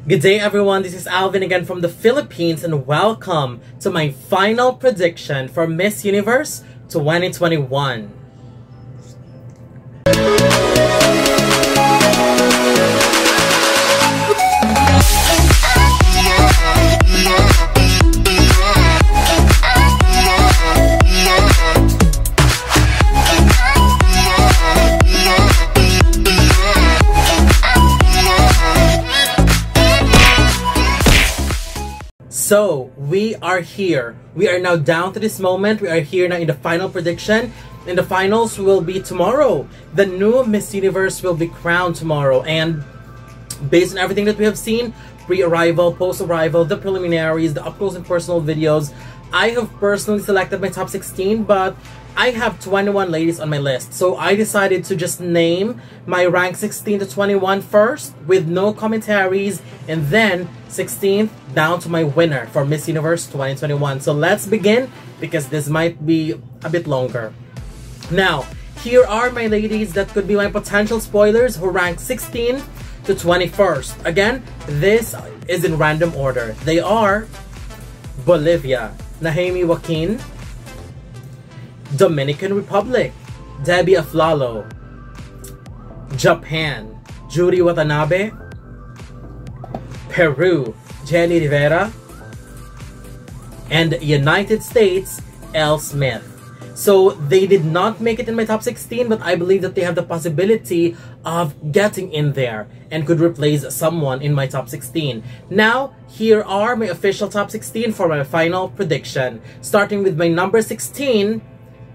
Good day everyone, this is Alvin again from the Philippines and welcome to my final prediction for Miss Universe 2021. So, we are here. We are now down to this moment. We are here now in the final prediction. And the finals will be tomorrow. The new Miss Universe will be crowned tomorrow. And based on everything that we have seen, pre-arrival, post-arrival, the preliminaries, the up-close and personal videos, I have personally selected my top 16, but I have 21 ladies on my list. So I decided to just name my rank 16 to 21 first with no commentaries, and then 16th down to my winner for Miss Universe 2021. So let's begin because this might be a bit longer. Now, here are my ladies that could be my potential spoilers who rank 16 to 21st. Again, this is in random order. They are Bolivia, Naomi Joaquin; Dominican Republic, Debbie Aflalo; Japan, Judy Watanabe; Peru, Jenny Rivera; and United States, Elle Smith. So they did not make it in my top 16, but I believe that they have the possibility of getting in there and could replace someone in my top 16. Now, here are my official top 16 for my final prediction. Starting with my number 16,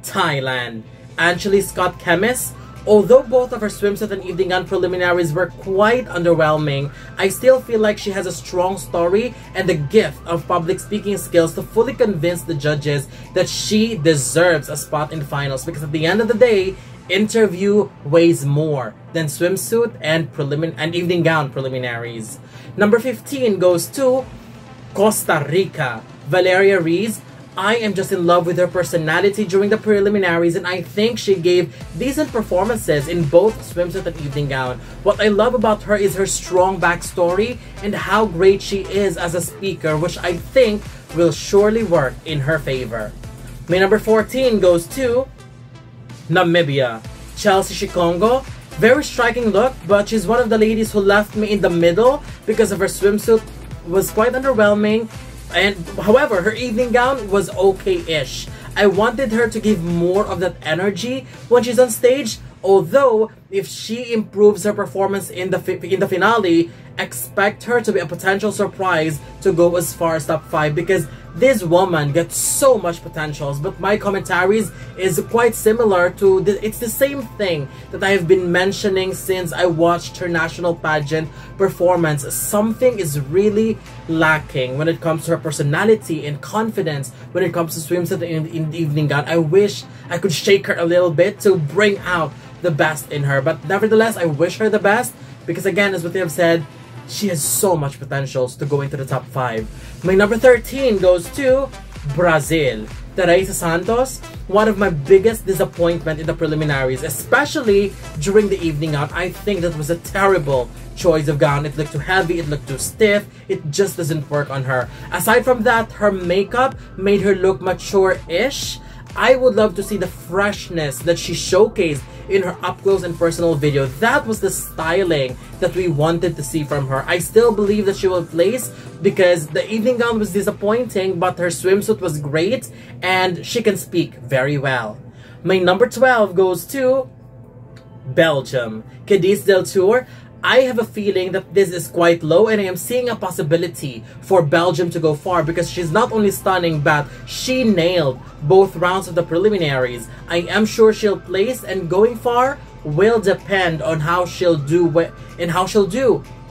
Thailand, Anchilee Scott-Kemmis. Although both of her swimsuit and evening gown preliminaries were quite underwhelming, I still feel like she has a strong story and the gift of public speaking skills to fully convince the judges that she deserves a spot in the finals, because at the end of the day, interview weighs more than swimsuit and evening gown preliminaries. Number 15 goes to Costa Rica, Valeria Rees. I am just in love with her personality during the preliminaries, and I think she gave decent performances in both swimsuit and evening gown. What I love about her is her strong backstory and how great she is as a speaker, which I think will surely work in her favor. My number 14 goes to Namibia, Chelsi Shikongo. Very striking look, but she's one of the ladies who left me in the middle because of her swimsuit was quite underwhelming. And however, her evening gown was okay-ish. I wanted her to give more of that energy when she's on stage. Although, if she improves her performance in the finale, expect her to be a potential surprise to go as far as top 5, because this woman gets so much potentials. But my commentaries is quite similar to it's the same thing that I have been mentioning since I watched her national pageant performance. Something is really lacking when it comes to her personality and confidence when it comes to swimsuit in the evening gown. I wish I could shake her a little bit to bring out the best in her, but nevertheless, I wish her the best because, again, as what they have said, she has so much potentials to go into the top 5. My number 13 goes to Brazil, Teresa Santos. One of my biggest disappointment in the preliminaries, especially during the evening gown. I think that was a terrible choice of gown. It looked too heavy, it looked too stiff, it just doesn't work on her. Aside from that, her makeup made her look mature-ish. I would love to see the freshness that she showcased in her up-close and personal video. That was the styling that we wanted to see from her. I still believe that she will place because the evening gown was disappointing, but her swimsuit was great and she can speak very well. My number 12 goes to Belgium, Kedist Deltour. I have a feeling that this is quite low, and I am seeing a possibility for Belgium to go far because she's not only stunning, but she nailed both rounds of the preliminaries. I am sure she'll place, and going far will depend on how she'll do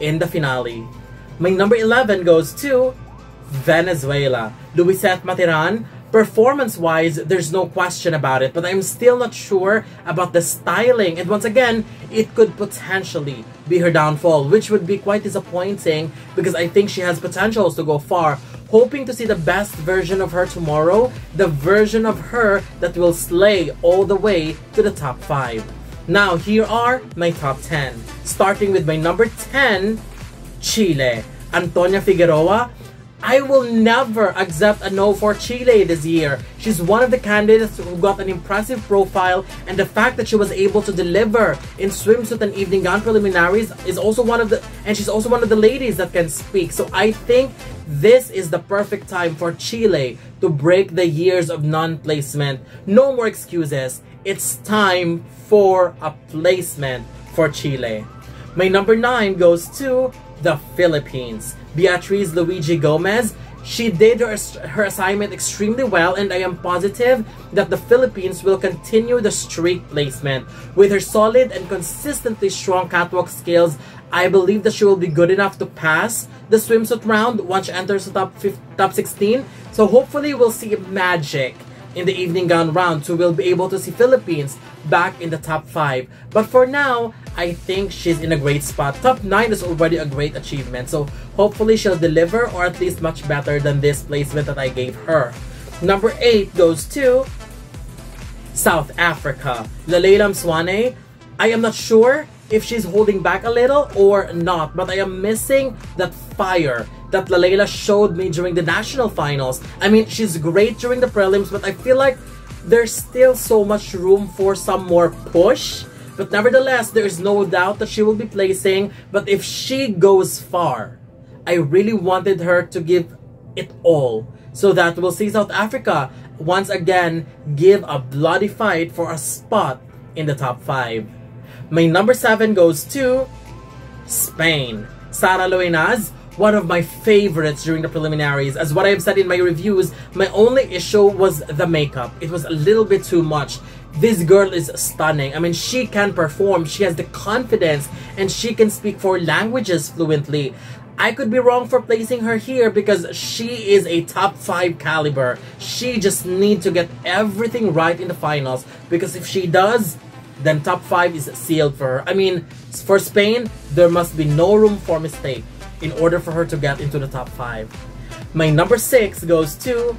in the finale. My number 11 goes to Venezuela, Luisette Matiran. Performance-wise, there's no question about it, but I'm still not sure about the styling, and once again, it could potentially be her downfall, which would be quite disappointing because I think she has potentials to go far. Hoping to see the best version of her tomorrow, the version of her that will slay all the way to the top 5. Now, here are my top 10. Starting with my number 10, Chile, Antonia Figueroa. I will never accept a no for Chile this year. She's one of the candidates who got an impressive profile, and the fact that she was able to deliver in swimsuit and evening gown preliminaries is also one of the, and she's also one of the ladies that can speak. So I think this is the perfect time for Chile to break the years of non-placement. No more excuses. It's time for a placement for Chile. My number 9 goes to the Philippines. Beatrice Luigi Comez. She did her assignment extremely well, and I am positive that the Philippines will continue the streak placement. With her solid and consistently strong catwalk skills, I believe that she will be good enough to pass the swimsuit round once she enters the top 16. So hopefully we'll see magic in the evening gown round, so we'll be able to see Philippines back in the top 5. But for now, I think she's in a great spot. Top 9 is already a great achievement, so hopefully she'll deliver, or at least much better than this placement that I gave her. Number 8 goes to South Africa. Lalela Mswane. I am not sure if she's holding back a little or not, but I am missing that fire that Lalela showed me during the national finals. I mean, she's great during the prelims, but I feel like there's still so much room for some more push. But nevertheless, there is no doubt that she will be placing. But if she goes far, I really wanted her to give it all, so that we'll see South Africa once again give a bloody fight for a spot in the top 5. My number 7 goes to Spain. Sara Loenaz, one of my favorites during the preliminaries. As what I have said in my reviews, my only issue was the makeup. It was a little bit too much. This girl is stunning. I mean, she can perform, she has the confidence, and she can speak 4 languages fluently. I could be wrong for placing her here because she is a top 5 caliber. She just needs to get everything right in the finals, because if she does, then top 5 is sealed for her. I mean, for Spain, there must be no room for mistake in order for her to get into the top 5. My number 6 goes to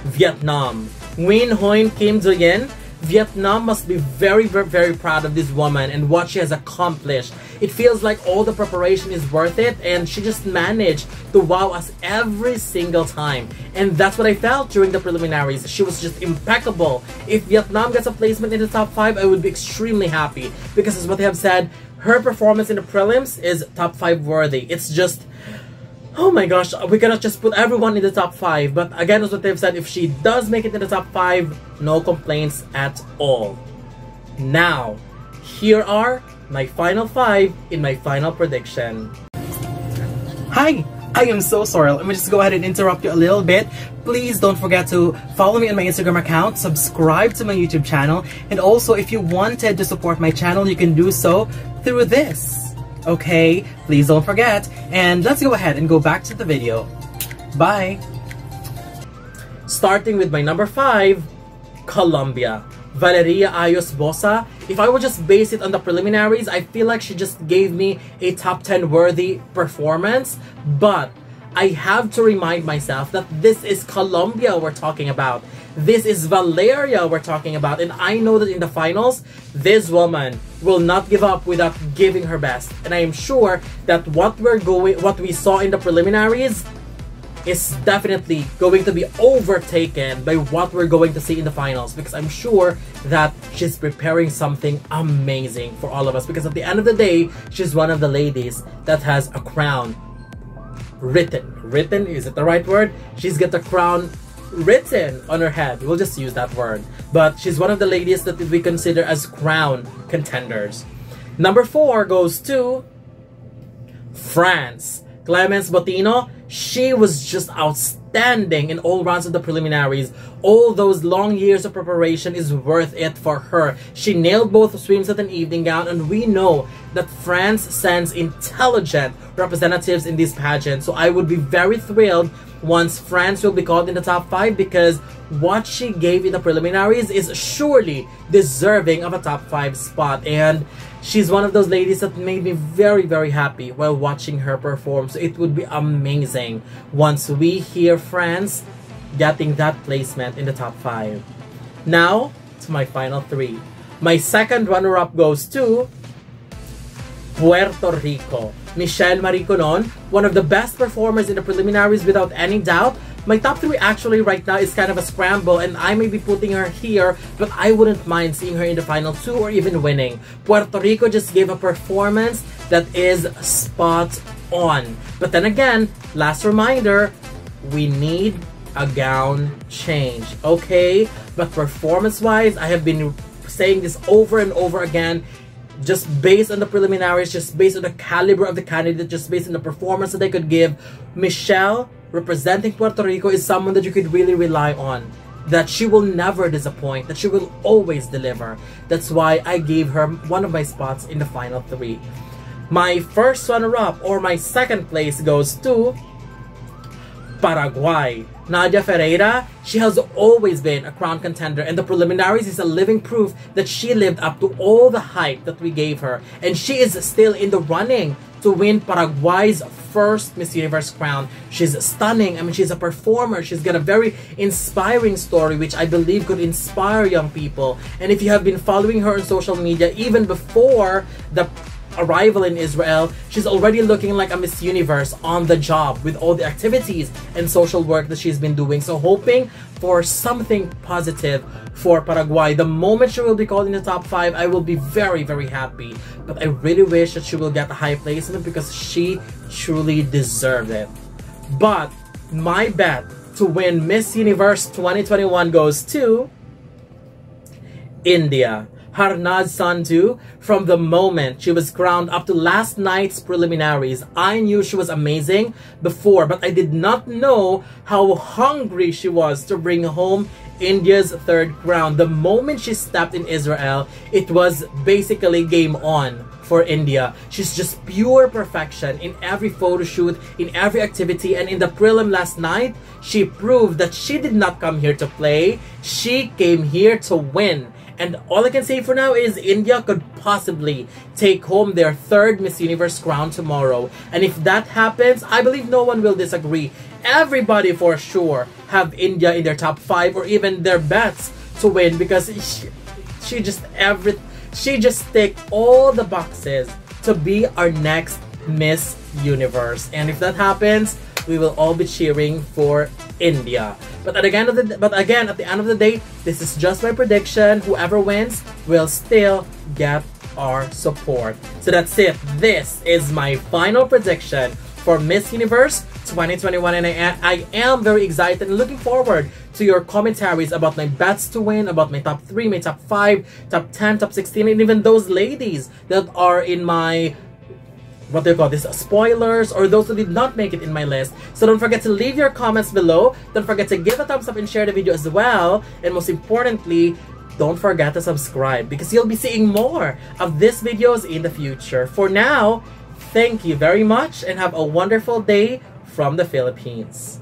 Vietnam. Nguyen Hoin Kim Do Yen. Vietnam must be very, very, very proud of this woman and what she has accomplished. It feels like all the preparation is worth it, and she just managed to wow us every single time. And that's what I felt during the preliminaries. She was just impeccable. If Vietnam gets a placement in the top 5, I would be extremely happy, because as what they have said, her performance in the prelims is top 5 worthy. It's just, oh my gosh, we cannot just put everyone in the top 5. But again, as what they've said, if she does make it in the top 5, no complaints at all. Now, here are my final 5 in my final prediction. Hi! I am so sorry. Let me just go ahead and interrupt you a little bit. Please don't forget to follow me on my Instagram account, subscribe to my YouTube channel, and also if you wanted to support my channel, you can do so through this. Okay? Please don't forget. And let's go ahead and go back to the video. Bye! Starting with my number 5, Colombia. Valeria Ayos Bosa. If I would just base it on the preliminaries, I feel like she just gave me a top 10 worthy performance. But I have to remind myself that this is Colombia we're talking about. This is Valeria we're talking about. And I know that in the finals, this woman will not give up without giving her best. And I am sure that what we saw in the preliminaries is definitely going to be overtaken by what we're going to see in the finals, because I'm sure that she's preparing something amazing for all of us, because at the end of the day, she's one of the ladies that has a crown written, is it the right word? She's got a crown written on her head. We'll just use that word. But she's one of the ladies that we consider as crown contenders. Number 4 goes to France. Clemence Botino. She was just outstanding in all rounds of the preliminaries. All those long years of preparation is worth it for her. She nailed both swimsuit and evening gown, and we know that France sends intelligent representatives in this pageant. So I would be very thrilled once France will be called in the top 5, because what she gave in the preliminaries is surely deserving of a top 5 spot. And she's one of those ladies that made me very, very happy while watching her perform. So it would be amazing once we hear France getting that placement in the top 5. Now, to my final 3. My second runner-up goes to Puerto Rico. Michelle Mariconon, one of the best performers in the preliminaries without any doubt. My top 3 actually right now is kind of a scramble, and I may be putting her here, but I wouldn't mind seeing her in the final 2 or even winning. Puerto Rico just gave a performance that is spot on. But then again, last reminder, we need a gown change, okay? But performance-wise, I have been saying this over and over again, just based on the preliminaries, just based on the caliber of the candidate, just based on the performance that they could give, Michelle, representing Puerto Rico, is someone that you could really rely on. That she will never disappoint, that she will always deliver. That's why I gave her one of my spots in the final 3. My first runner-up, or my second place, goes to Paraguay. Nadia Ferreira, she has always been a crown contender, and the preliminaries is a living proof that she lived up to all the hype that we gave her, and she is still in the running to win Paraguay's first Miss Universe crown. She's stunning. I mean, she's a performer. She's got a very inspiring story, which I believe could inspire young people. And if you have been following her on social media, even before the arrival in Israel, she's already looking like a Miss Universe on the job with all the activities and social work that she's been doing. So hoping for something positive for Paraguay. The moment she will be called in the top 5, I will be very, very happy. But I really wish that she will get a high placement because she truly deserved it. But my bet to win Miss Universe 2021 goes to India. Harnad Sandhu, from the moment she was crowned up to last night's preliminaries, I knew she was amazing before, but I did not know how hungry she was to bring home India's 3rd crown. The moment she stepped in Israel, it was basically game on for India. She's just pure perfection in every photo shoot, in every activity, and in the prelim last night, she proved that she did not come here to play. She came here to win. And all I can say for now is India could possibly take home their 3rd Miss Universe crown tomorrow. And if that happens, I believe no one will disagree. Everybody for sure have India in their top 5 or even their bets to win, because she just ticked all the boxes to be our next Miss Universe. And if that happens, we will all be cheering for India. But again, at the end of the day, this is just my prediction. Whoever wins will still get our support. So that's it. This is my final prediction for Miss Universe 2021, and I am very excited and looking forward to your commentaries about my bets to win, about my top 3, my top 5, top 10, top 16, and even those ladies that are in my, what do you call this, spoilers, or those who did not make it in my list. So don't forget to leave your comments below. Don't forget to give a thumbs up and share the video as well. And most importantly, don't forget to subscribe, because you'll be seeing more of these videos in the future. For now, thank you very much and have a wonderful day from the Philippines.